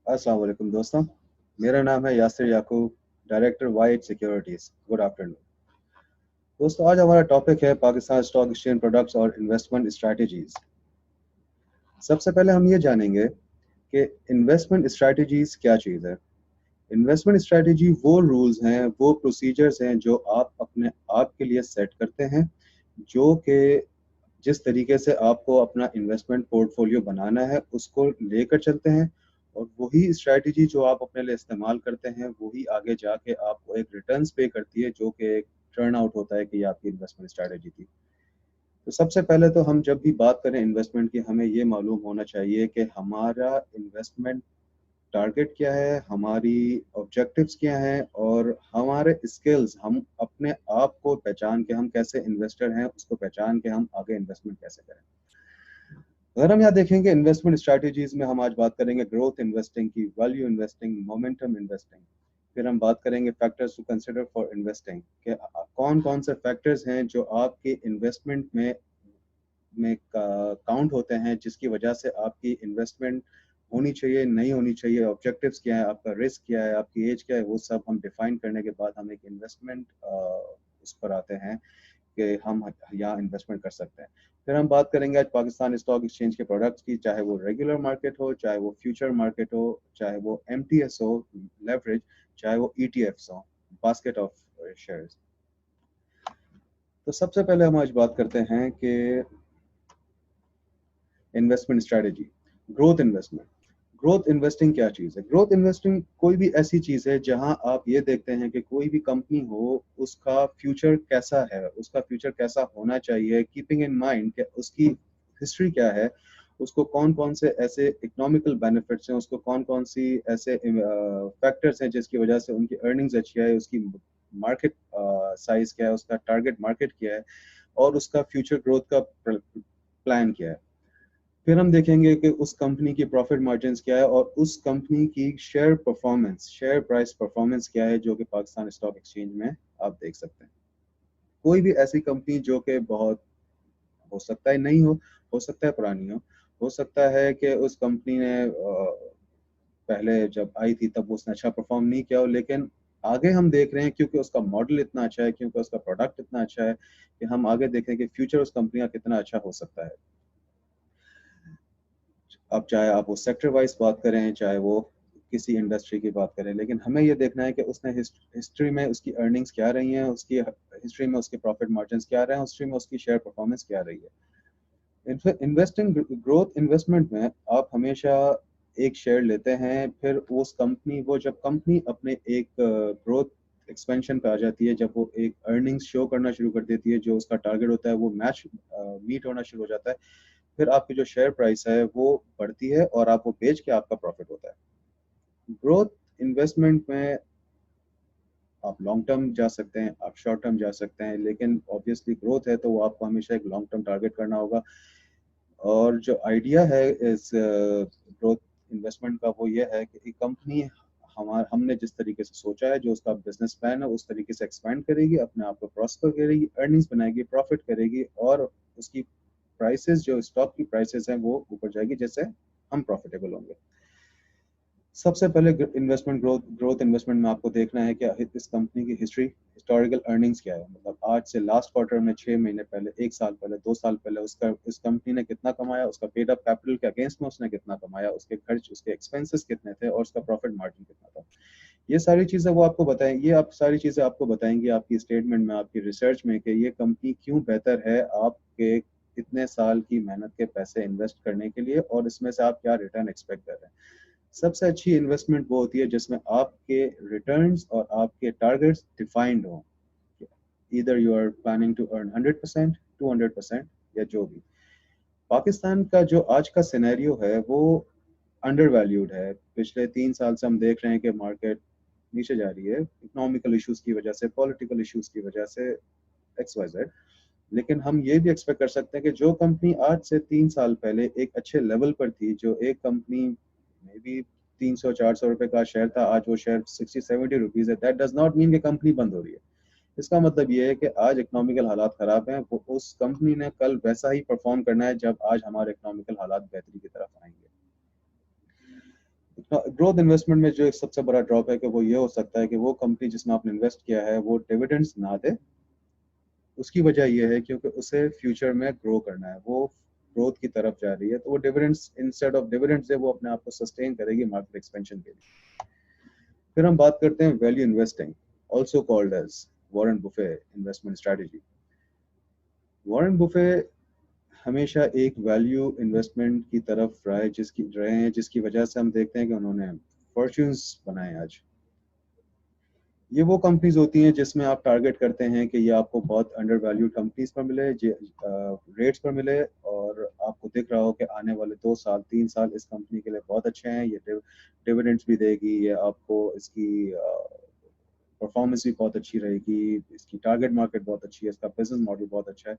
अस्सलाम वालेकुम दोस्तों, मेरा नाम है Yasir Yaqoob, director Wide Securities. Good afternoon दोस्तों। आज हमारा टॉपिक है पाकिस्तान स्टॉक एक्सचेंज प्रोडक्ट्स और इन्वेस्टमेंट स्ट्रैटेजीज। सबसे पहले हम ये जानेंगे कि इन्वेस्टमेंट स्ट्रैटेजीज क्या चीज़ है। इन्वेस्टमेंट स्ट्रैटेजी वो रूल्स हैं, वो प्रोसीजर्स हैं जो आप अपने आप के लिए सेट करते हैं, जो कि जिस तरीके से आपको अपना इन्वेस्टमेंट पोर्टफोलियो बनाना है उसको लेकर चलते हैं, और वही स्ट्रैटेजी जो आप अपने लिए इस्तेमाल करते हैं वही आगे जाके आपको एक रिटर्न्स पे करती है, जो कि एक टर्न आउट होता है कि ये आपकी इन्वेस्टमेंट स्ट्रैटेजी थी। तो सबसे पहले तो हम जब भी बात करें इन्वेस्टमेंट की, हमें ये मालूम होना चाहिए कि हमारा इन्वेस्टमेंट टारगेट क्या है, हमारी ऑब्जेक्टिव्स क्या हैं, और हमारे स्किल्स, हम अपने आप को पहचान के हम कैसे इन्वेस्टर हैं उसको पहचान के हम आगे इन्वेस्टमेंट कैसे करें। अगर हम यहाँ देखेंगे इन्वेस्टमेंट स्ट्रैटेजीज में, हम आज बात करेंगे ग्रोथ इन्वेस्टिंग की, वैल्यू इन्वेस्टिंग, मोमेंटम इन्वेस्टिंग। फिर हम बात करेंगे factors to consider for investing, कि कौन कौन से फैक्टर्स हैं जो आपके इन्वेस्टमेंट में काउंट होते हैं, जिसकी वजह से आपकी इन्वेस्टमेंट होनी चाहिए नहीं होनी चाहिए, ऑब्जेक्टिव्स क्या है, आपका रिस्क क्या है, आपकी एज क्या है, वो सब हम डिफाइन करने के बाद हम एक इन्वेस्टमेंट उस पर आते हैं कि हम यहाँ इन्वेस्टमेंट कर सकते हैं। फिर हम बात करेंगे आज पाकिस्तान स्टॉक एक्सचेंज के प्रोडक्ट्स की, चाहे वो रेगुलर मार्केट हो, चाहे वो फ्यूचर मार्केट हो, चाहे वो एमटीएस हो, लेवरेज, चाहे वो ईटीएफ्स हो, बास्केट ऑफ शेयर्स। तो सबसे पहले हम आज बात करते हैं कि investment strategy, growth investment. Growth investing क्या चीज़ है? ग्रोथ इन्वेस्टिंग कोई भी ऐसी चीज़ है जहां आप ये देखते हैं कि कोई भी कंपनी हो, उसका फ्यूचर कैसा है, उसका फ्यूचर कैसा होना चाहिए, कीपिंग इन माइंड कि उसकी हिस्ट्री क्या है, उसको कौन कौन से ऐसे इकोनॉमिकल बेनिफिट्स हैं, उसको कौन कौन सी ऐसे फैक्टर्स हैं जिसकी वजह से उनकी अर्निंग्स अच्छी है, उसकी मार्केट साइज क्या है, उसका टारगेट मार्केट क्या है, और उसका फ्यूचर ग्रोथ का प्लान क्या है। फिर हम देखेंगे कि उस कंपनी की प्रॉफिट मार्जिन्स क्या है, और उस कंपनी की share performance, share price performance क्या है, जो कि पाकिस्तान स्टॉक एक्सचेंज में आप देख सकते हैं। कोई भी ऐसी कंपनी जो कि बहुत, हो सकता है नहीं हो सकता है पुरानी हो सकता है कि उस कंपनी ने पहले जब आई थी तब उसने अच्छा परफॉर्म नहीं किया हो, लेकिन आगे हम देख रहे हैं क्योंकि उसका मॉडल इतना अच्छा है, क्योंकि उसका प्रोडक्ट इतना अच्छा है, कि हम आगे देखें कि फ्यूचर उस कंपनी का कितना अच्छा हो सकता है। अब चाहे आप वो सेक्टर वाइज बात करें, चाहे वो किसी इंडस्ट्री की बात करें, लेकिन हमें ये देखना है कि उसने हिस्ट्री में उसकी अर्निंग्स क्या रही हैं, उसकी हिस्ट्री में उसके प्रॉफिट मार्जिन्स क्या रहे हैं, हिस्ट्री में उसकी शेयर परफॉर्मेंस क्या रही है। इन्वेस्टिंग ग्रोथ इन्वेस्टमेंट में आप हमेशा एक शेयर लेते हैं, फिर उस कंपनी, वो जब कंपनी अपने एक ग्रोथ एक्सपेंशन पे आ जाती है, जब वो एक अर्निंग्स शो करना शुरू कर देती है, जो उसका टारगेट होता है वो मैच मीट होना शुरू हो जाता है, फिर आपकी जो शेयर प्राइस है वो बढ़ती है और आप वो बेच के आपका प्रॉफिट होता है। ग्रोथ इन्वेस्टमेंट में आप लॉन्ग टर्म जा सकते हैं, आप शॉर्ट टर्म जा सकते हैं, लेकिन ऑब्वियसली ग्रोथ है तो वो आपको हमेशा एक लॉन्ग टर्म टारगेट करना होगा। और जो आइडिया है इस ग्रोथ इन्वेस्टमेंट का, वो ये है कि एक कंपनी हमने जिस तरीके से सोचा है, जो उसका बिजनेस प्लान है, उस तरीके से एक्सपैंड करेगी, अपने आप को प्रॉस्पर करेगी, अर्निंग्स बनाएगी, प्रॉफिट करेगी, और उसकी प्राइसेस, जो स्टॉक की प्राइसेस हैं, वो ऊपर जाएगी, जैसे हम प्रॉफिटेबल होंगे। सबसे पहले इन्वेस्टमेंट, ग्रोथ इन्वेस्टमेंट में आपको देखना है कि इस कंपनी की हिस्ट्री, हिस्टोरिकल अर्निंग्स क्या है, मतलब आज से लास्ट क्वार्टर में, 6 महीने पहले, 1 साल पहले, 2 साल पहले उसका, इस कंपनी ने कितना कमाया, उसका पेड अप कैपिटल के अगेंस्ट में उसने कितना कमाया, उसके खर्च, उसके एक्सपेंसेस कितने थे, और उसका प्रॉफिट मार्जिन कितना था। ये सारी चीजें वो आपको बताएं, ये आप सारी चीजें आपको बताएंगी आपकी स्टेटमेंट में, आपकी रिसर्च में, कि ये कंपनी क्यों बेहतर है आपके इतने साल की मेहनत के पैसे इन्वेस्ट करने के लिए, और इसमें से आप क्या रिटर्न एक्सपेक्ट कर रहे हैं। सबसे अच्छी इन्वेस्टमेंट वो होती है जिसमें आपके रिटर्न्स और आपके टारगेट्स डिफाइंड हो, either you are planning to earn 100%, 200%, या जो भी। पाकिस्तान का जो आज का सिनेरियो है वो अंडर वैल्यूड है। पिछले 3 साल से हम देख रहे हैं कि मार्केट नीचे जा रही है, इकोनॉमिकल इश्यूज की वजह से, पॉलिटिकल इश्यूज की वजह से, एक्स वाई जेड। लेकिन हम ये भी एक्सपेक्ट कर सकते हैं कि जो कंपनी आज से 3 साल पहले एक अच्छे लेवल पर थी, जो एक कंपनी मे बी 300-400 रुपए का शेयर था, आज वो शेयर 60-70 रुपीज है, दैट डज नॉट मीन कि कंपनी बंद हो रही है। इसका मतलब ये है कि आज इकोनॉमिकल हालात खराब हैं, वो उस कंपनी ने कल वैसा ही परफॉर्म करना है जब आज हमारे इकोनॉमिकल हालात बेहतरी की तरफ आएंगे। ग्रोथ इन्वेस्टमेंट में जो एक सबसे बड़ा ड्रॉप है कि वो ये हो सकता है कि वो कंपनी जिसमें आपने इन्वेस्ट किया है वो डिविडेंड्स ना दे। उसकी वजह ये है क्योंकि उसे फ्यूचर में ग्रो करना है, वो ग्रोथ की तरफ जा रही है, तो वो डिविडेंड्स इंस्टेड ऑफ डिविडेंड्स है वो अपने आप को सस्टेन करेगी मार्केट एक्सपेंशन के लिए। फिर हम बात करते हैं value investing, also called as Warren Buffett investment strategy. Warren Buffett हमेशा एक वैल्यू इन्वेस्टमेंट की तरफ रहे हैं जिसकी वजह से हम देखते हैं कि उन्होंने फॉर्च्यून्स बनाए आज। ये वो कंपनीज होती हैं जिसमें आप टारगेट करते हैं कि ये आपको बहुत अंडर वैल्यूड कंपनीज पर मिले, रेट्स पर मिले, और आपको दिख रहा हो कि आने वाले 2 साल 3 साल इस कंपनी के लिए बहुत अच्छे हैं, ये डिविडेंड्स भी देगी, ये आपको इसकी परफॉर्मेंस भी बहुत अच्छी रहेगी, इसकी टारगेट मार्केट बहुत अच्छी है, इसका बिजनेस मॉडल बहुत अच्छा है,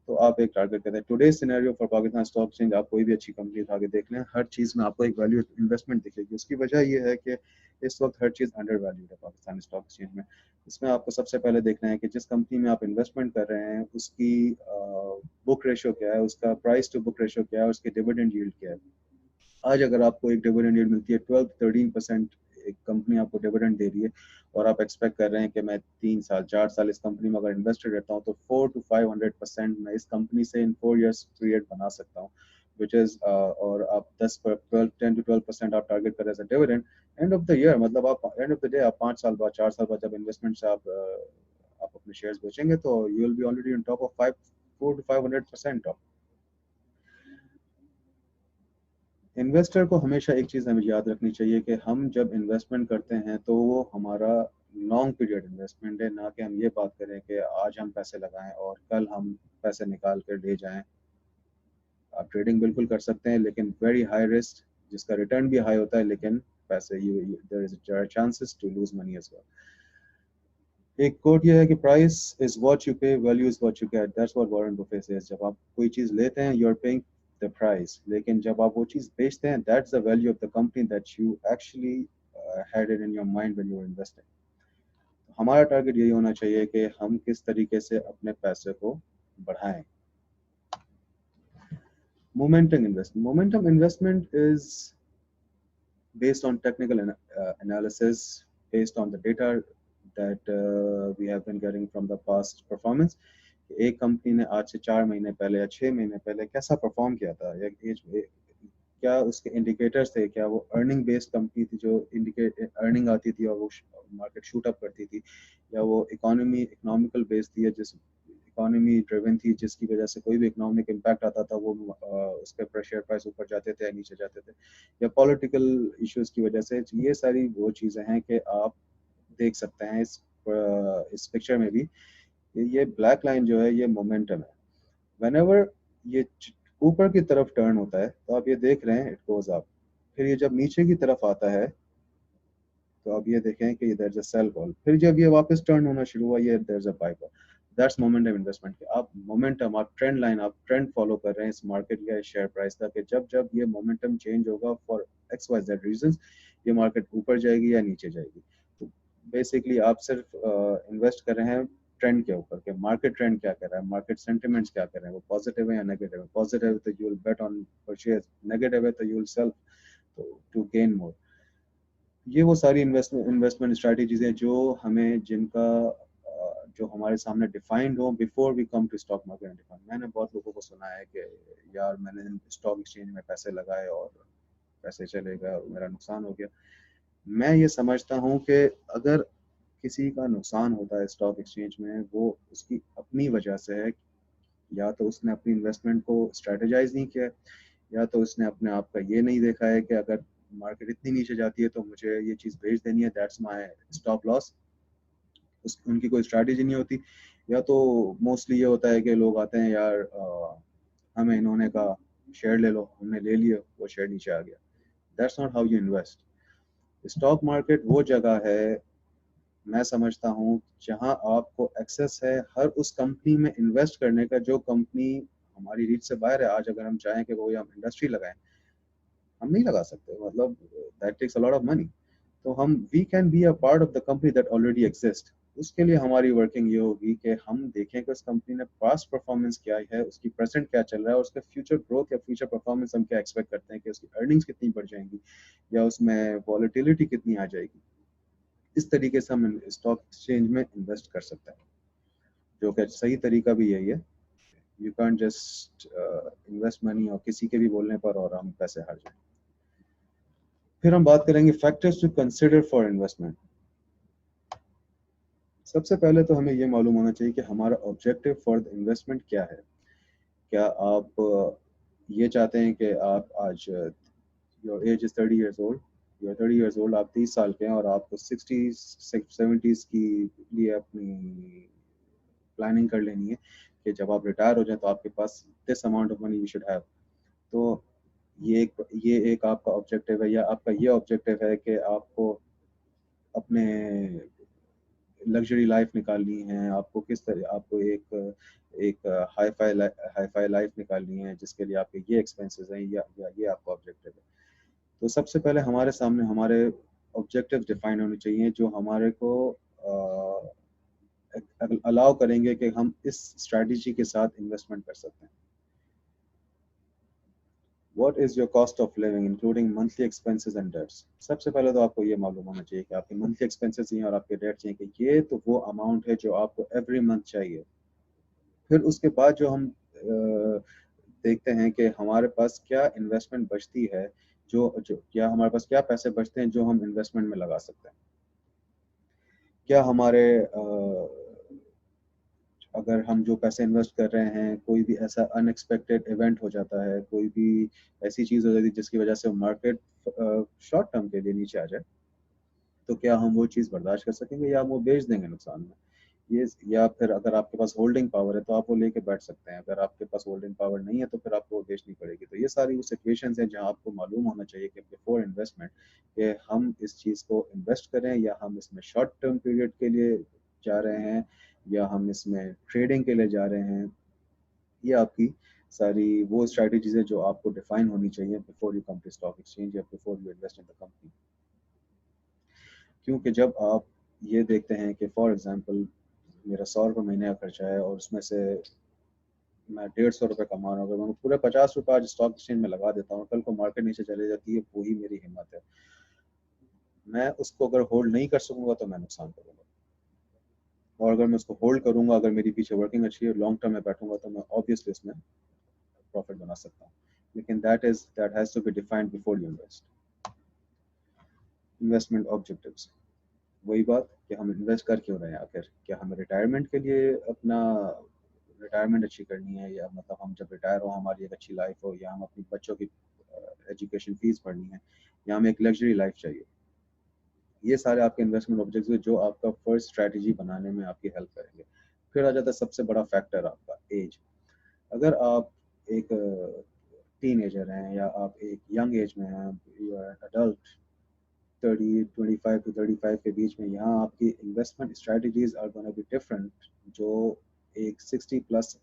तो आप एक टारगेट करते हैं। Today scenario for Pakistan stock exchange, आप कोई भी अच्छी कंपनी उठा के देख लें, हर चीज़ में आपको एक वैल्यू इन्वेस्टमेंट दिखेगी। उसकी वजह यह है कि इस वक्त हर चीज़ अंडर वैल्यूड है पाकिस्तान स्टॉक एक्सचेंज में। इसमें आपको सबसे पहले देखना है कि जिस कंपनी में आप इन्वेस्टमेंट कर रहे हैं उसकी बुक रेशो क्या है, उसका प्राइस टू बुक रेशो क्या है, उसकी डिविडेंड यील्ड क्या है। आज अगर आपको एक डिविडेंड यील्ड मिलती है 12-13%, एक कंपनी आपको डिविडेंड दे रही है, और आप एक्सपेक्ट कर रहे हैं कि मैं 3 साल 4 साल इस कंपनी में अगर इन्वेस्टेड रहता हूँ तो 400-500% मैं इस कंपनी से इन 4 years पीरियड बना सकता हूँ, विच इज और आप 10-12% आप टारगेट करें as a dividend end of the year, मतलब आप एंड ऑफ द डे आप 5 साल बाद 4 साल बाद जब इन्वेस्टमेंट से आप अपने शेयर्स बेचेंगे तो you will be already on top of 400-500%। Investor को हमेशा एक चीज़ हमें याद रखनी चाहिए कि हम जब इन्वेस्टमेंट करते हैं तो वो हमारा लॉन्ग पीरियड इन्वेस्टमेंट है, ना कि हम ये बात करें कि आज हम पैसे लगाएं और कल हम पैसे निकाल कर ले जाएं। आप ट्रेडिंग बिल्कुल कर सकते हैं लेकिन वेरी हाई रिस्क, जिसका रिटर्न भी हाई होता है, लेकिन पैसे there is chances to lose money as well. एक कोट ये है कि price is what you pay, value is what you get, that's what Warren Buffett says. जब आप कोई चीज़ लेते हैं you are paying the price, लेकिन जब आप वो चीज़ बेचते हैं that's the value of the company that you actually had it in your mind when you were investing। हमारा टारगेट यही होना चाहिए कि हम किस तरीके से अपने पैसे को बढ़ाएं। Momentum investment is based on technical analysis, based on the data that we have been getting from the past performance। एक कंपनी ने आज से 4 महीने पहले या 6 महीने पहले कैसा परफॉर्म किया था, या क्या उसके इंडिकेटर्स थे, क्या वो अर्निंग बेस्ड कंपनी थी जो इंडिकेट अर्निंग आती थी और वो मार्केट शूट अप करती थी, या वो इकोनॉमिकल बेस्ड थी, या जिस इकोनॉमी ड्रिवन थी जिसकी वजह से कोई भी इकोनॉमिक इम्पैक्ट आता था वो उसके शेयर प्राइस ऊपर जाते थे या नीचे जाते थे, या पॉलिटिकल इश्यूज की वजह से। ये सारी वो चीज़ें हैं कि आप देख सकते हैं इस पिक्चर में भी। ये ब्लैक लाइन जो है ये मोमेंटम है। व्हेनेवर ये ऊपर की तरफ टर्न होता है तो आप ये देख रहे हैं इट गोज अप, फिर ये जब नीचे की तरफ आता है तो आप ये देखें कि there is a sell call, फिर जब ये वापस टर्न होना शुरू हुआ ये there is a buy call. That's momentum investment. आप मोमेंटम, आप ट्रेंड लाइन, आप ट्रेंड फॉलो कर रहे हैं इस मार्केट या शेयर प्राइस का, कि जब जब ये मोमेंटम चेंज होगा for X Y Z reasons, ये मार्केट ऊपर जाएगी या नीचे जाएगी। तो बेसिकली आप सिर्फ इन्वेस्ट कर रहे हैं ट्रेंड के ऊपर कि मार्केट ट्रेंड क्या कर रहा है, मार्केट सेंटिमेंट्स क्या कर रहे हैं, वो पॉजिटिव है या नेगेटिव है। पॉजिटिव है तो you will bet on purchase, negative है तो you will sell to gain more. ये वो सारी इन्वेस्टमेंट स्ट्रैटेजीज हैं जो हमें जिनका जो हमारे सामने डिफाइंड हो before we come to stock market. मैंने बहुत लोगों को सुना है कि यार मैंने स्टॉक एक्सचेंज में पैसे लगाए और पैसे चले गए और मेरा नुकसान हो गया। मैं ये समझता हूँ कि अगर किसी का नुकसान होता है स्टॉक एक्सचेंज में वो उसकी अपनी वजह से है, या तो उसने अपनी इन्वेस्टमेंट को स्ट्रेटेजाइज नहीं किया, या तो उसने अपने आप का ये नहीं देखा है कि अगर मार्केट इतनी नीचे जाती है तो मुझे ये चीज़ बेच देनी है, दैट्स माय स्टॉप लॉस। उनकी कोई स्ट्रैटेजी नहीं होती। या तो मोस्टली ये होता है कि लोग आते हैं यार हमें इन्होंने कहा शेयर ले लो, हमने ले लिया, वो शेयर नीचे आ गया। That's not how you invest. Stock market वो जगह है मैं समझता हूँ जहाँ आपको एक्सेस है हर उस कंपनी में इन्वेस्ट करने का जो कंपनी हमारी रीच से बाहर है। आज अगर हम चाहें कि वो हम इंडस्ट्री लगाएं, हम नहीं लगा सकते, मतलब that takes a lot of money. तो हम we can be a part of the company that already exist. उसके लिए हमारी वर्किंग ये होगी कि हम देखें कि उस कंपनी ने पास्ट परफॉर्मेंस क्या है, उसकी प्रेजेंट क्या चल रहा है, और उसका फ्यूचर ग्रोथ या फ्यूचर परफॉर्मेंस हम क्या एक्सपेक्ट करते हैं कि उसकी अर्निंग्स कितनी बढ़ जाएंगी या उसमें वॉलेटिलिटी कितनी आ जाएगी। इस तरीके से हम स्टॉक एक्सचेंज में इन्वेस्ट कर सकते हैं, जो कि सही तरीका भी यही है। You can just invest money और किसी के भी बोलने पर और हम पैसे हार जाएं। फिर हम बात करेंगे factors to consider for investment. सबसे पहले तो हमें ये मालूम होना चाहिए कि हमारा ऑब्जेक्टिव फॉर द इन्वेस्टमेंट क्या है। क्या आप ये चाहते हैं कि आप आज your age is 30 years old, you are 30 years old, आप 30 साल के हैं और आपको 60s 70s की लिए अपनी प्लानिंग कर लेनी है कि जब आप रिटायर हो जाए तो आपके पास this amount of money you should have. तो ये एक आपका ऑब्जेक्टिव है, या आपका ये ऑब्जेक्टिव है कि आपको अपने लग्जरी लाइफ निकालनी है, आपको किस तरह आपको एक एक हाई फाई लाइफ निकालनी है जिसके लिए आपके ये एक्सपेंसेस हैं, या ये आपका ऑब्जेक्टिव है। तो सबसे पहले हमारे सामने हमारे ऑब्जेक्टिव डिफाइन होने चाहिए जो हमारे को अलाउ करेंगे कि हम इस स्ट्रैटेजी के साथ इन्वेस्टमेंट कर सकते हैं। What is your cost of living including monthly expenses and debts? सबसे पहले तो आपको ये मालूम होना चाहिए कि आपके मंथली एक्सपेंसेस हैं और आपके डेट चाहिए, कि ये तो वो अमाउंट है जो आपको एवरी मंथ चाहिए। फिर उसके बाद जो हम देखते हैं कि हमारे पास क्या इन्वेस्टमेंट बचती है, जो जो क्या हमारे पास क्या पैसे बचते हैं जो हम इन्वेस्टमेंट में लगा सकते हैं। क्या हमारे अगर हम जो पैसे इन्वेस्ट कर रहे हैं कोई भी ऐसा अनएक्सपेक्टेड इवेंट हो जाता है, कोई भी ऐसी चीज़ हो जाती है जिसकी वजह से मार्केट शॉर्ट टर्म के लिए नीचे आ जाए, तो क्या हम वो चीज़ बर्दाश्त कर सकेंगे या हम वो बेच देंगे नुकसान में। ये या फिर अगर आपके पास होल्डिंग पावर है तो आप वो लेके बैठ सकते हैं, अगर आपके पास होल्डिंग पावर नहीं है तो फिर आपको वो बेचनी पड़ेगी। तो ये सारी वो सिचुएशंस हैं जहां आपको मालूम होना चाहिए कि बिफोर इन्वेस्टमेंट कि हम इस चीज़ को इन्वेस्ट करें या हम इसमें शॉर्ट टर्म पीरियड के लिए जा रहे हैं या हम इसमें ट्रेडिंग के लिए जा रहे हैं। ये आपकी सारी वो स्ट्रैटेजीज है जो आपको डिफाइन होनी चाहिए before you come to stock exchange या before you invest in the company. क्योंकि जब आप ये देखते हैं कि फॉर एग्जांपल मेरा 100 रुपये महीने का खर्चा है और उसमें से मैं 150 रुपये कमा रहा हूँ, अगर मैं पूरे 50 रुपये आज स्टॉक एक्सचेंज में लगा देता हूँ, कल को मार्केट नीचे चले जाती है, वही मेरी हिम्मत है। मैं उसको अगर होल्ड नहीं कर सकूंगा तो मैं नुकसान करूंगा, और अगर मैं उसको होल्ड करूंगा, अगर मेरी पीछे वर्किंग अच्छी है, लॉन्ग टर्म में बैठूंगा, तो मैं ऑब्वियसली इसमें प्रॉफिट बना सकता हूँ। लेकिन that has to be defined before you invest. Investment objectives, वही बात कि हम इन्वेस्ट कर क्यों रहे हैं आखिर। क्या हमें रिटायरमेंट के लिए अपना रिटायरमेंट अच्छी करनी है, या मतलब हम जब रिटायर हो हमारी एक अच्छी लाइफ हो, या हम अपने बच्चों की एजुकेशन फीस भरनी है, या हमें एक लग्जरी लाइफ चाहिए। ये सारे आपके इन्वेस्टमेंट ऑब्जेक्टिव्स जो आपका फर्स्ट स्ट्रैटेजी बनाने में आपकी हेल्प करेंगे। फिर आ जाता है सबसे बड़ा फैक्टर आपका एज। अगर आप एक टीनेजर हैं या आप एक यंग एज में हैं, यू आर अडल्ट 25 के बीच में, यहाँ आपकी investment strategies are gonna be different जो एक 60 प्लस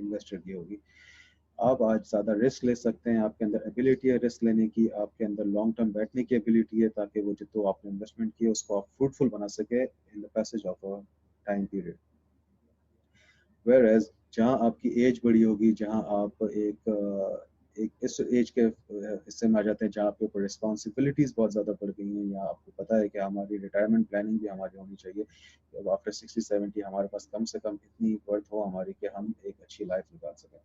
इन्वेस्टर की होगी। आप आज ज़्यादा रिस्क ले सकते हैं, आपके अंदर एबिलिटी है रिस्क लेने की, आपके अंदर लॉन्ग टर्म बैठने की एबिलिटी है ताकि वो जितना आपने इन्वेस्टमेंट किया उसको आप फ्रूटफुल बना सके in the passage of a time period. Where age जहाँ आपकी एज बड़ी होगी, जहाँ आप एक इस एज के हिस्से में आ जाते हैं जहाँ आपके ऊपर रिस्पॉन्सिबिलिटीज़ बहुत ज़्यादा बढ़ गई हैं, या आपको पता है कि हमारी रिटायरमेंट प्लानिंग भी हमारी होनी चाहिए। अब आफ्टर 60-70 हमारे पास कम से कम इतनी वर्थ हो हमारी कि हम एक अच्छी लाइफ निकाल सकें।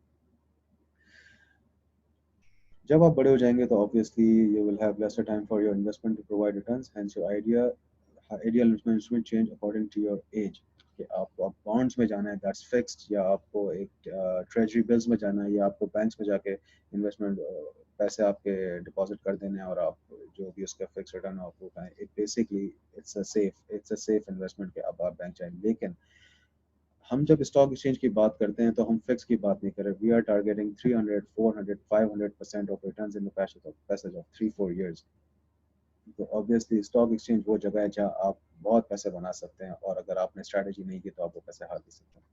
जब आप बड़े हो जाएंगे तो obviously you will have lesser time for your investment to provide returns, hence your ideal investment change according to your age. कि आपको आप बॉन्ड्स में जाना है दैट्स फिक्स्ड, या आपको एक ट्रेजरी बिल्स में जाना है, या आपको बैंक्स में जाके इन्वेस्टमेंट पैसे आपके डिपॉजिट कर देने हैं और आप जो भी उसका फिक्स रिटर्न है आपको उठाएं। It basically it's a safe investment कि अब आप बैंक जाएं। लेकिन हम जब स्टॉक एक्सचेंज की बात करते हैं तो हम फिक्स की बात नहीं कर रहे। We are targeting 300 400 500% of returns in the passage of 3-4 years. तो ऑब्वियसली स्टॉक एक्सचेंज वो जगह है जहाँ आप बहुत पैसे बना सकते हैं, और अगर आपने स्ट्रैटेजी नहीं की तो आप वो पैसे हार भी सकते हैं।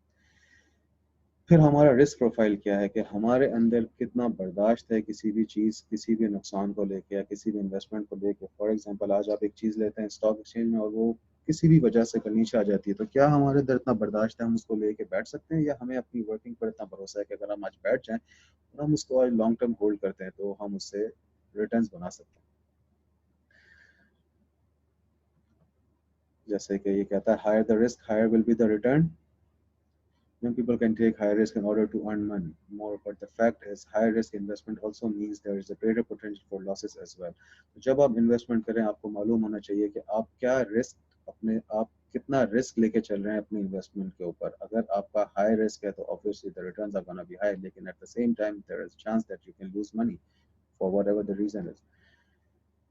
फिर हमारा रिस्क प्रोफाइल क्या है, कि हमारे अंदर कितना बर्दाश्त है किसी भी चीज़, किसी भी नुकसान को लेके या किसी भी इन्वेस्टमेंट को लेके। फॉर एग्जांपल आज आप एक चीज़ लेते हैं स्टॉक एक्सचेंज में और वो किसी भी वजह से कल नीचे आ जाती है, तो क्या हमारे अंदर इतना बर्दाश्त है, हम उसको लेके बैठ सकते हैं, या हमें अपनी वर्किंग पर इतना भरोसा है कि अगर हम आज बैठ जाएं और हम उसको आज लॉन्ग टर्म होल्ड करते हैं तो हम उससे रिटर्न्स बना सकते हैं। जैसे कि ये कहता है, higher the risk higher will be the return. Young people can take high risk in order to earn money more, but the fact is high risk investment also means there is a greater potential for losses as well. तो जब आप investment करें, आपको मालूम होना चाहिए कि आप क्या रिस्क अपने आप कितना रिस्क लेके चल रहे हैं अपने इन्वेस्टमेंट के ऊपर। अगर आपका हाई रिस्क है तो obviously the returns are gonna be high, लेकिन at the same time there is chance that you can lose money for whatever the reason is.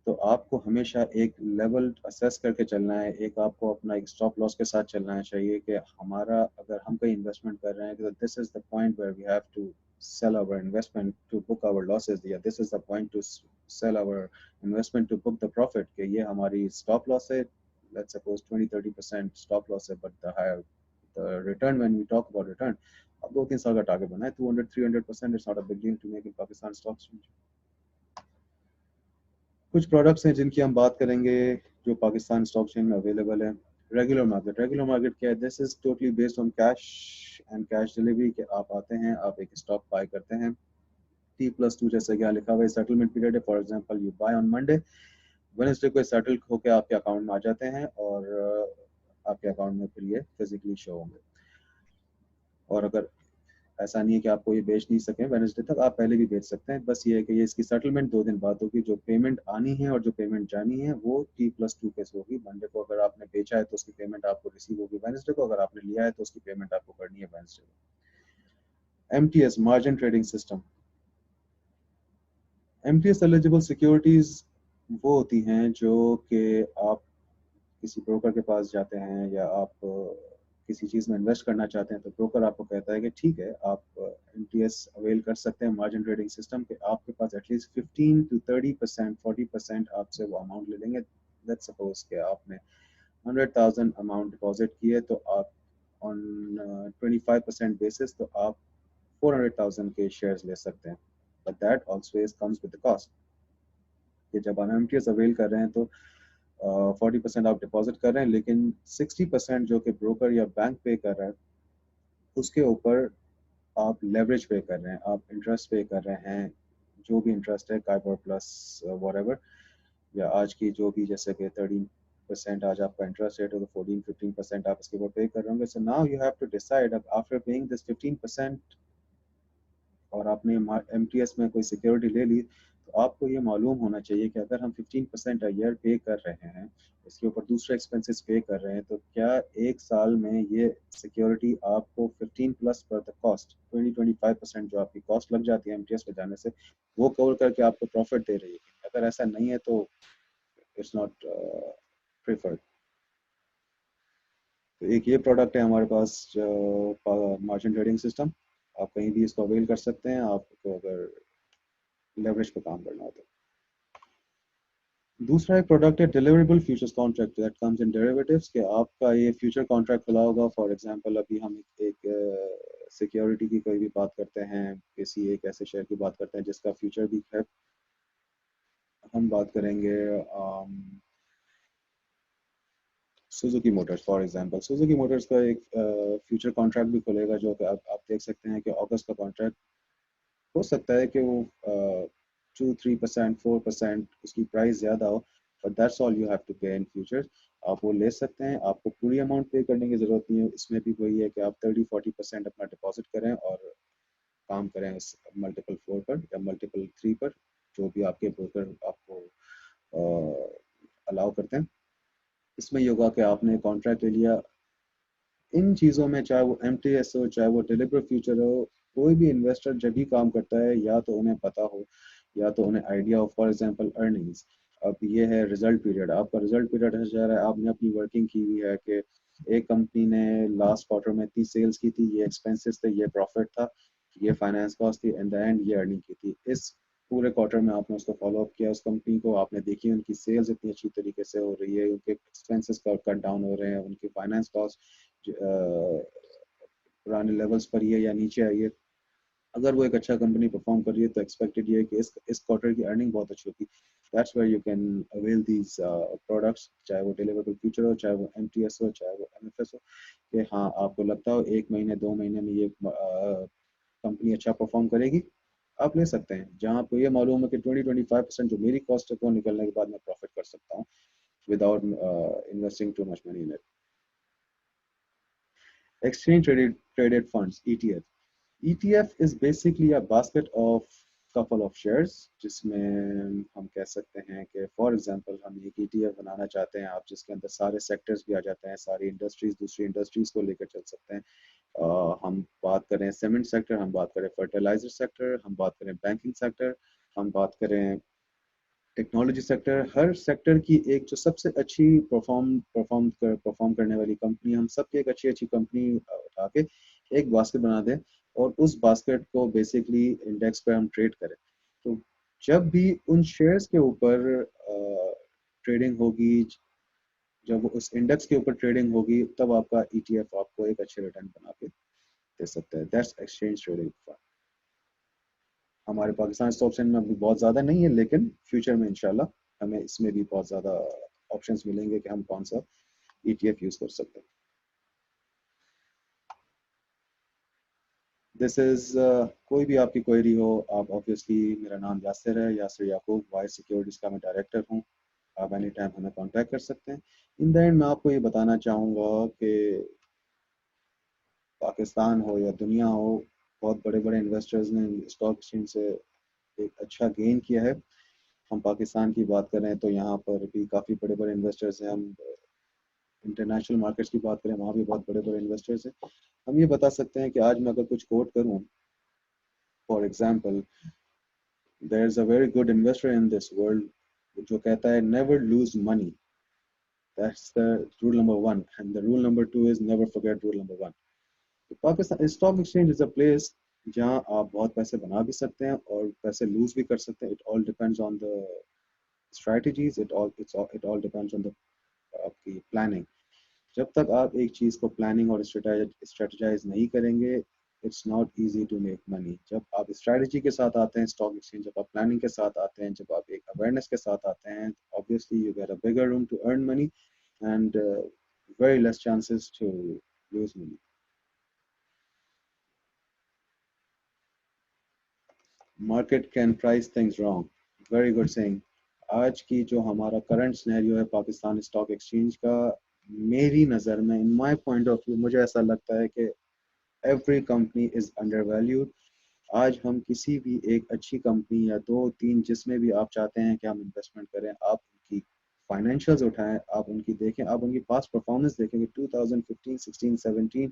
तो आपको हमेशा एक लेवल असेस करके चलना है, एक आपको अपना एक स्टॉप लॉस के साथ चलना चाहिए कि हमारा अगर हम कहीं इन्वेस्टमेंट कर रहे हैं तो this is the point where we have to sell our investment to book our losses, या this is the point to sell our investment to book the profit, कि ये हमारी stop loss है, let's suppose 20-30% stop loss है, but the higher the return, when we talk about return, अब 2-3 साल का target बनाए 200-300%, it's not a big deal to make in Pakistan stock exchange। कुछ प्रोडक्ट्स हैं जिनकी हम बात करेंगे जो पाकिस्तान स्टॉक एक्सचेंज में अवेलेबल है। रेगुलर मार्केट, रेगुलर मार्केट क्या है? This is totally based on cash and cash delivery, कि आप आते हैं, आप एक स्टॉक बाय करते हैं, T+2 जैसे क्या लिखा हुआ है, सेटलमेंट पीरियड है। For example you buy on Monday, Wednesday को सेटल होकर आपके अकाउंट में आ जाते हैं और आपके अकाउंट में फिर ये फिजिकली शो होंगे। और अगर ऐसा नहीं है कि आपको ये बेच नहीं सके वेडनेसडे तक, आप पहले भी बेच सकते हैं। बस ये है कि ये इसकी सेटलमेंट 2 दिन बाद होगी। जो पेमेंट आनी है और जो पेमेंट जानी है वो T+2 केस होगी। मंडे को अगर आपने बेचा है तो उसकी पेमेंट आपको रिसीव होगी वेडनेसडे को, अगर आपने लिया है तो उसकी पेमेंट आपको करनी है वेडनेसडे को। MTS, margin trading system. MTS eligible securities वो होती हैं जो कि आप किसी ब्रोकर के पास जाते हैं या आप किसी चीज़ में इन्वेस्ट करना चाहते हैं, तो ब्रोकर आपको कहता है कि ठीक है, आप MTS अवेल कर सकते हैं, मार्जिन ट्रेडिंग सिस्टम के। आपके पास एटलीस्ट 15 to 30%, 40% आपसे वो अमाउंट ले लेंगे। लेट्स सपोज कि आपने 100,000 अमाउंट डिपॉजिट किए, तो आप ऑन 25% बेसिस तो आप 400,000 के शेयर्स ले सकते हैं, but that also comes with the cost. कि जब आप MTS अवेल कर रहे हैं तो 40% आप डिपॉजिट कर रहे हैं, लेकिन 60% जो कि ब्रोकर या बैंक पे कर रहा है, उसके ऊपर आप लेवरेज पे कर रहे हैं, आप इंटरेस्ट पे कर रहे हैं, जो भी इंटरेस्ट है, काइबर प्लस वॉरेवर, या आज की जो भी, जैसे कि 13% आज आपका इंटरेस्ट रेट है, तो 14-15% आप इसके ऊपर पे कर रहे होंगे। So now you have to decide, after paying this 15% और आपने MTS में कोई सिक्योरिटी ले ली, तो आपको ये मालूम होना चाहिए कि अगर हम 15% अ ईयर पे कर रहे हैं, इसके ऊपर दूसरे एक्सपेंसेस पे कर रहे हैं, तो क्या एक साल में ये सिक्योरिटी आपको 15 प्लस पर द कॉस्ट 20-25% जो आपकी कॉस्ट लग जाती है MTS पे जाने से, वो कवर करके आपको प्रॉफिट दे रही है? अगर ऐसा नहीं है तो इट्स नॉट प्रेफर्ड। तो एक ये प्रोडक्ट है हमारे पास, मार्जिन ट्रेडिंग सिस्टम। आप कहीं भी इसको अवेल कर सकते हैं, आपको अगर लेवरेज पे काम करना हो तो। दूसरा एक प्रोडक्ट है deliverable futures contract, that comes in derivatives, कि आपका ये फ्यूचर कॉन्ट्रैक्ट खुला होगा। फॉर एग्जांपल अभी हम एक सिक्योरिटी की कोई भी बात करते हैं, किसी एक ऐसे शेयर की बात करते हैं जिसका फ्यूचर भी है। हम बात करेंगे Suzuki Motors. For example Suzuki Motors का एक फ्यूचर कॉन्ट्रैक्ट भी खुलेगा, जो कि आप देख सकते हैं कि अगस्त का कॉन्ट्रैक्ट हो सकता है कि वो 2-3%, 4% उसकी प्राइस ज़्यादा हो, but that's all you have to pay in future. आप वो ले सकते हैं, आपको पूरी अमाउंट पे करने की ज़रूरत नहीं है। इसमें भी वही है कि आप 30-40% अपना डिपॉजिट करें और काम करें इस मल्टीपल 4 पर या मल्टीपल 3 पर, जो भी आपके ब्रोकर आपको अलाउ करते हैं। इसमें ये होगा कि आपने कॉन्ट्रैक्ट ले लिया। इन चीज़ों में, चाहे वो MTS हो, चाहे वो डिलीवर फ्यूचर हो, कोई भी इन्वेस्टर जब भी काम करता है, या तो उन्हें पता हो या तो उन्हें आइडिया हो। फॉर एग्जांपल अर्निंग्स, अब ये है रिजल्ट पीरियड, आपका रिजल्ट पीरियड जा रहा है, आपने अपनी वर्किंग की हुई है कि एक कंपनी ने लास्ट क्वार्टर में इतनी सेल्स की थी, ये एक्सपेंसेस थे, ये प्रॉफिट था, ये फाइनेंस कॉस्ट थी, एंड द एंड ये अर्निंग की थी। इस पूरे क्वार्टर में आपने उसको फॉलो अप किया, उस कंपनी को आपने देखी, उनकी सेल्स इतनी अच्छी तरीके से हो रही है, उनके एक्सपेंसेस कट डाउन हो रहे हैं, उनकी फाइनेंस कॉस्ट पुराने लेवल्स पर ही है या नीचे आई है। अगर वो एक अच्छा कंपनी परफॉर्म कर रही है तो एक्सपेक्टेड ये है कि इस क्वार्टर की अर्निंग बहुत अच्छी होगी। That's where you can avail these products, चाहे वो डिलीवरेबल फ्यूचर हो, चाहे वो एमटीएस हो, चाहे वो एमएफएस हो, कि हाँ आपको लगता हो एक महीने 2 महीने में ये कंपनी अच्छा परफॉर्म करेगी, आप ले सकते हैं। जहाँ आपको ये मालूम है कि 20-25% जो मेरी कॉस्ट है वो निकलने के बाद मैं प्रॉफिट कर सकता हूँ without investing too much money in it. Exchange traded funds, ETF. ETF is basically a basket of couple of shares, जिसमें हम कह सकते हैं कि फॉर एग्जांपल हम एक ETF बनाना चाहते हैं आप, जिसके अंदर सारे सेक्टर्स भी आ जाते हैं, सारी इंडस्ट्रीज, दूसरी इंडस्ट्रीज को लेकर चल सकते हैं। हम बात करें सीमेंट सेक्टर, हम बात करें फर्टिलाइजर सेक्टर, हम बात करें बैंकिंग सेक्टर, हम बात करें टेक्नोलॉजी सेक्टर, हर सेक्टर की एक जो सबसे अच्छी परफॉर्म करने वाली कंपनी, हम सबकी एक अच्छी अच्छी कंपनी उठा के एक बास्केट बना दें और उस बास्केट को बेसिकली इंडेक्स पे हम ट्रेड करें। तो जब भी उन शेयर्स के ऊपर ट्रेडिंग होगी, जब उस इंडेक्स के ऊपर ट्रेडिंग होगी, तब आपका ईटीएफ आपको एक अच्छे रिटर्न बना के दे सकता है। That's exchange trading. हमारे पाकिस्तान स्टॉक एक्सचेंज में अभी बहुत ज़्यादा नहीं है, लेकिन फ्यूचर में इंशाल्लाह हमें इसमें भी बहुत ज़्यादा ऑप्शंस मिलेंगे कि हम कौन सा ईटीएफ यूज़ कर सकते हैं। दिस इज़ कोई भी आपकी क्वेरी हो, आप ऑब्वियसली, मेरा नाम यासिर है, यासिर याकूब, वाई सिक्योरिटीज़ का मैं डायरेक्टर हूँ। आप एनी टाइम हमें कांटेक्ट कर सकते हैं। इन द एंड मैं आपको ये बताना चाहूँगा कि पाकिस्तान हो या दुनिया हो, बहुत बड़े बड़े इन्वेस्टर्स ने स्टॉक एक्सचेंज से एक अच्छा गेन किया है। हम पाकिस्तान की बात करें तो यहाँ पर भी काफ़ी बड़े बड़े इन्वेस्टर्स हैं। हम इंटरनेशनल मार्केट्स की बात करें, वहाँ भी बहुत बड़े बड़े इन्वेस्टर्स हैं। हम ये बता सकते हैं कि आज मैं अगर कुछ कोट करूँ, for example, there is a very good investor in this world जो कहता है never lose money. That's the rule number one, and the rule number two is never forget rule number one. तो Pakistan stock exchange is a place जहाँ आप बहुत पैसे बना भी सकते हैं और पैसे लूज भी कर सकते हैं। It all depends on the strategies, it all depends on the आपकी प्लानिंग। जब तक आप एक चीज़ को प्लानिंग और स्ट्रेटजाइज नहीं करेंगे, it's not easy to make money. जब आप स्ट्रेटजी के साथ आते हैं स्टॉक एक्सचेंज, जब आप प्लानिंग के साथ आते हैं, जब आप एक अवेयरनेस के साथ आते हैं, obviously you get a bigger room to earn money and very less chances to lose money. Market can price things wrong. Very good saying. आज की जो हमारा करंट सिनेरियो है पाकिस्तान स्टॉक एक्सचेंज का, मेरी नज़र में, in my point of view, मुझे ऐसा लगता है कि every company is under valued. आज हम किसी भी एक अच्छी कंपनी या दो तीन जिसमें भी आप चाहते हैं कि हम इन्वेस्टमेंट करें, आप उनकी फाइनेंशियल्स उठाएं, आप उनकी देखें, आप उनकी पास्ट परफॉर्मेंस देखेंगे 2015, 16, 17 में,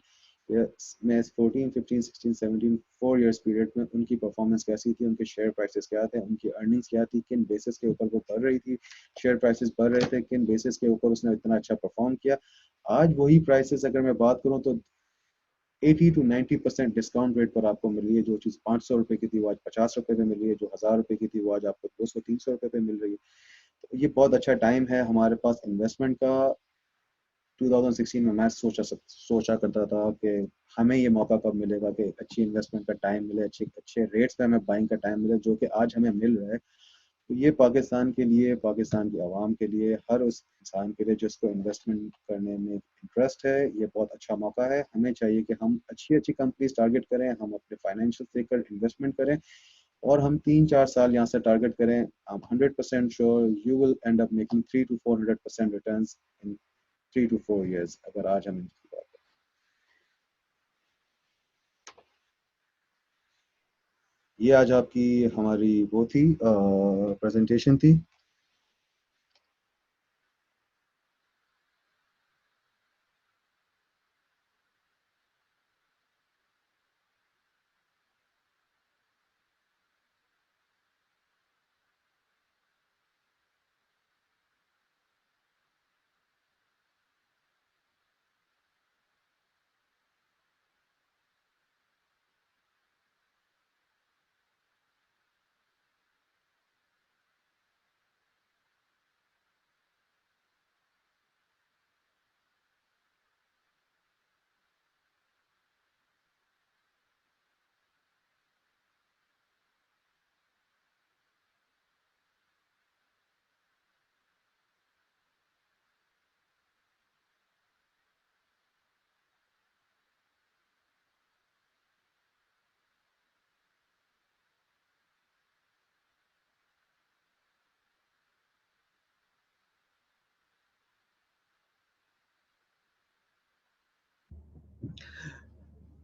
14, 15, 16, 17 4 इयर्स पीरियड में उनकी परफॉर्मेंस कैसी थी, उनके शेयर प्राइसेस क्या थे, उनकी अर्निंग्स क्या थी, किन बेसिस के ऊपर वो बढ़ रही थी, शेयर प्राइसेस बढ़ रहे थे, किन बेसिस के ऊपर उसने इतना अच्छा परफॉर्म किया। आज वही प्राइसेस अगर मैं बात करूं तो 80 to 90% डिस्काउंट रेट पर आपको मिल रही है। जो चीज़ 500 रुपए की थी वो आज 50 रुपए पे मिल रही है, जो 1000 रुपए की थी वो आज आपको 200-300 रुपए पे मिल रही है। तो ये बहुत अच्छा टाइम है हमारे पास इन्वेस्टमेंट का। 2016 में मैं सोचा करता था कि हमें ये मौका कब मिलेगा कि अच्छी इन्वेस्टमेंट का टाइम मिले, अच्छे अच्छे रेट्स पे हमें बाइंग का टाइम मिले, जो कि आज हमें मिल रहा है। तो ये पाकिस्तान के लिए, पाकिस्तान की आवाम के लिए, हर उस इंसान के लिए जिसको इन्वेस्टमेंट करने में इंटरेस्ट है, ये बहुत अच्छा मौका है। हमें चाहिए कि हम अच्छी अच्छी कंपनीज टारगेट करें, हम अपने फाइनेंशियल देखकर इन्वेस्टमेंट करें और हम 3-4 साल यहाँ से टारगेट करें। I'm 100% sure you will and up making 300 to 400% returns in 3 to 4 years, अगर आज हम इनकी बात करें। ये आज आपकी हमारी वो थी, प्रेजेंटेशन थी।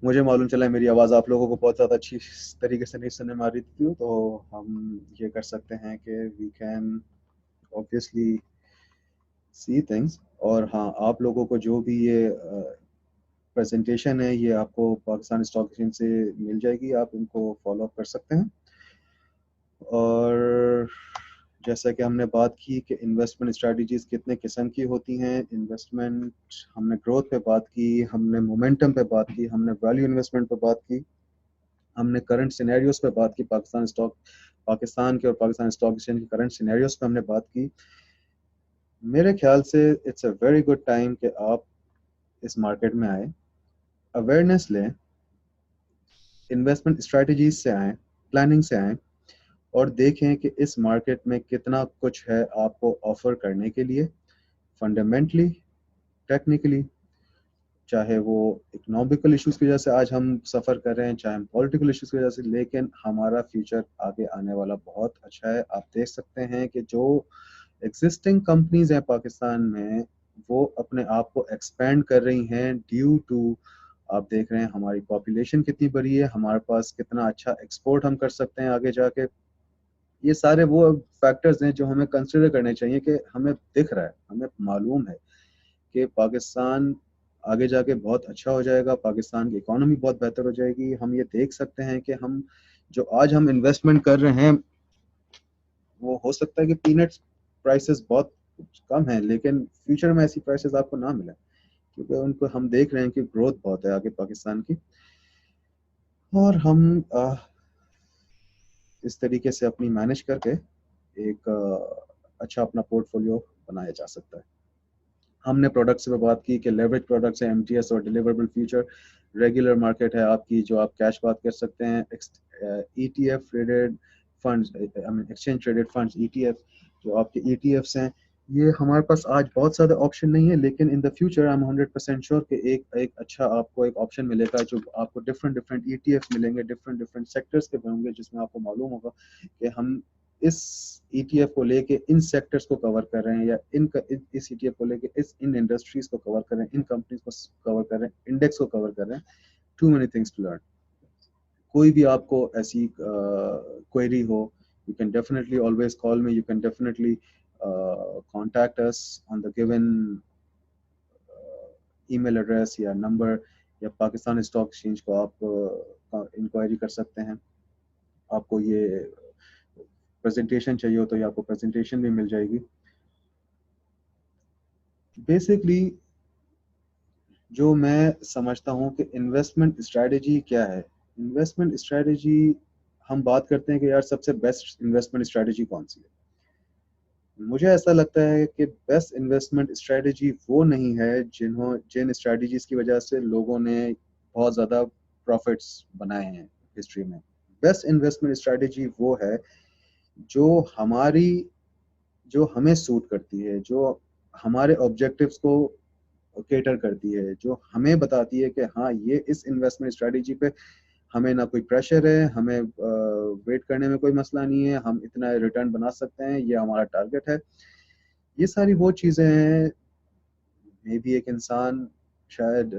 मुझे मालूम चला है मेरी आवाज़ आप लोगों को बहुत ज़्यादा अच्छी तरीके से नहीं सुनने में आ रही थी, तो हम ये कर सकते हैं कि we can obviously see things. और हाँ, आप लोगों को जो भी ये प्रेजेंटेशन है ये आपको पाकिस्तान स्टॉक एक्सचेंज से मिल जाएगी, आप इनको फॉलो अप कर सकते हैं। और जैसा कि हमने बात की कि इन्वेस्टमेंट स्ट्रेटजीज कितने किस्म की होती हैं, इन्वेस्टमेंट हमने ग्रोथ पे बात की, हमने मोमेंटम पे बात की, हमने वैल्यू इन्वेस्टमेंट पे बात की, हमने करंट सिनेरियोज पे बात की, पाकिस्तान के और पाकिस्तान स्टॉक एक्सचेंज के करंट सिनेरियोज पे हमने बात की। मेरे ख्याल से it's a very good time कि आप इस मार्केट में आए, अवेयरनेस लें, इन्वेस्टमेंट स्ट्रेटजीज से आए, प्लानिंग से आए, और देखें कि इस मार्केट में कितना कुछ है आपको ऑफर करने के लिए, फंडामेंटली, टेक्निकली, चाहे वो इकोनॉमिकल इश्यूज की वजह से आज हम सफ़र कर रहे हैं, चाहे हम पॉलिटिकल इश्यूज की वजह से, लेकिन हमारा फ्यूचर आगे आने वाला बहुत अच्छा है। आप देख सकते हैं कि जो एग्जिस्टिंग कंपनीज हैं पाकिस्तान में वो अपने आप को एक्सपेंड कर रही हैं ड्यू टू, आप देख रहे हैं हमारी पॉपुलेशन कितनी बड़ी है, हमारे पास कितना अच्छा एक्सपोर्ट हम कर सकते हैं आगे जाके। ये सारे वो फैक्टर्स हैं जो हमें कंसिडर करने चाहिए कि हमें दिख रहा है, हमें मालूम है कि पाकिस्तान आगे जाके बहुत अच्छा हो जाएगा, पाकिस्तान की इकोनॉमी बहुत बेहतर हो जाएगी। हम ये देख सकते हैं कि हम जो आज हम इन्वेस्टमेंट कर रहे हैं वो हो सकता है कि पीनट्स प्राइसेस बहुत कम है, लेकिन फ्यूचर में ऐसी प्राइसेस आपको ना मिले, क्योंकि उनको हम देख रहे हैं कि ग्रोथ बहुत है आगे पाकिस्तान की। और हम इस तरीके से अपनी मैनेज करके एक अच्छा अपना पोर्टफोलियो बनाया जा सकता है। हमने प्रोडक्ट्स पे बात की कि लेवरेज प्रोडक्ट्स हैं, एमटीएस और डिलीवरेबल फ्यूचर, रेगुलर मार्केट है आपकी जो आप कैश बात कर सकते हैं, ETF traded funds, I mean exchange traded funds, ETF, जो आपके ईटीएफ्स हैं, ये हमारे पास आज बहुत ज़्यादा ऑप्शन नहीं है, लेकिन in the future I am 100% sure कि एक अच्छा आपको एक ऑप्शन मिलेगा जो आपको डिफरेंट डिफरेंट ईटीएफ मिलेंगे, डिफरेंट डिफरेंट सेक्टर्स के होंगे, जिसमें आपको मालूम होगा कि हम इस ईटीएफ को लेके इन सेक्टर्स को कवर कर रहे हैं, या इस ईटीएफ को लेके इन इंडस्ट्रीज को कवर कर रहे हैं, इन कंपनीज को कवर कर रहे हैं, इंडेक्स को कवर कर रहे हैं। Too many things to learn. कोई भी आपको ऐसी क्वेरी हो, you can definitely always call me, you can definitely contact us on the given email address या नंबर, या पाकिस्तान स्टॉक एक्सचेंज को आप इंक्वायरी कर सकते हैं। आपको ये प्रेजेंटेशन चाहिए हो तो ये आपको प्रेजेंटेशन भी मिल जाएगी। बेसिकली जो मैं समझता हूँ कि इन्वेस्टमेंट स्ट्रेटजी क्या है, इन्वेस्टमेंट स्ट्रेटजी हम बात करते हैं कि यार सबसे बेस्ट इन्वेस्टमेंट स्ट्रेटजी कौन सी है। मुझे ऐसा लगता है कि बेस्ट इन्वेस्टमेंट स्ट्रेटजी वो नहीं है जिन स्ट्रेटजीज की वजह से लोगों ने बहुत ज़्यादा प्रॉफिट्स बनाए हैं हिस्ट्री में। बेस्ट इन्वेस्टमेंट स्ट्रेटजी वो है जो हमारी, जो हमें सूट करती है, जो हमारे ऑब्जेक्टिव्स को केटर करती है, जो हमें बताती है कि हाँ ये इस इन्वेस्टमेंट स्ट्रेटजी पे हमें ना कोई प्रेशर है, हमें वेट करने में कोई मसला नहीं है, हम इतना रिटर्न बना सकते हैं, ये हमारा टारगेट है। ये सारी वो चीज़ें हैं मे बी एक इंसान शायद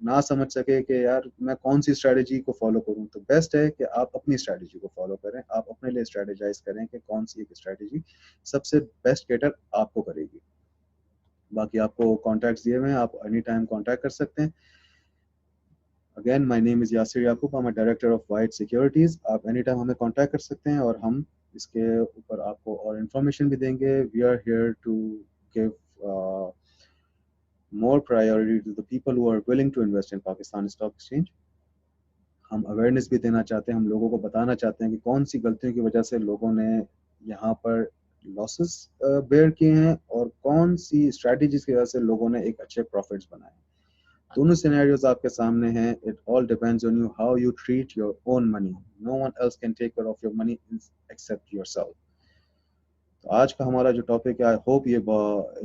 ना समझ सके कि यार मैं कौन सी स्ट्रेटजी को फॉलो करूं। तो बेस्ट है कि आप अपनी स्ट्रेटजी को फॉलो करें, आप अपने लिए स्ट्रेटेजाइज करें कि कौन सी एक स्ट्रेटजी सबसे बेस्ट केटर आपको करेगी। बाकी आपको कॉन्टैक्ट्स दिए हुए हैं, आप एनी टाइम कॉन्टैक्ट कर सकते हैं। Again my name is Yasir Yakub, I am director of white securities. आप एनी टाइम हमें कॉन्टैक्ट कर सकते हैं और हम इसके ऊपर आपको और इन्फॉर्मेशन भी देंगे। We are here to give more priority to the people who are willing to invest in Pakistan Stock Exchange। हम अवेयरनेस भी देना चाहते हैं, हम लोगों को बताना चाहते हैं कि कौन सी गलतियों की वजह से लोगों ने यहाँ पर लॉसेस बेयर किए हैं और कौन सी स्ट्रैटेजीज की वजह से लोगों ने एक अच्छे प्रॉफिट्स बनाए। दोनों सिनेरियोज आपके सामने हैं। It all depends on you how you treat your own money. No one else can take care of your money except yourself. तो आज का हमारा जो टॉपिक है, आई होप ये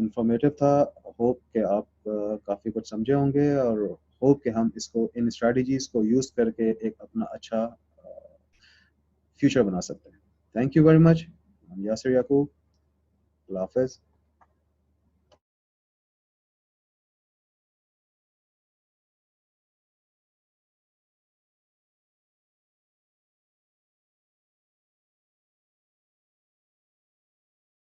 इंफॉर्मेटिव था, होप कि आप काफ़ी कुछ समझे होंगे, और होप कि हम इसको, इन स्ट्रैटेजीज को यूज़ करके एक अपना अच्छा फ्यूचर बना सकते हैं। Thank you very much. Yasir Yaqoob, अल्लाह हाफ़िज़।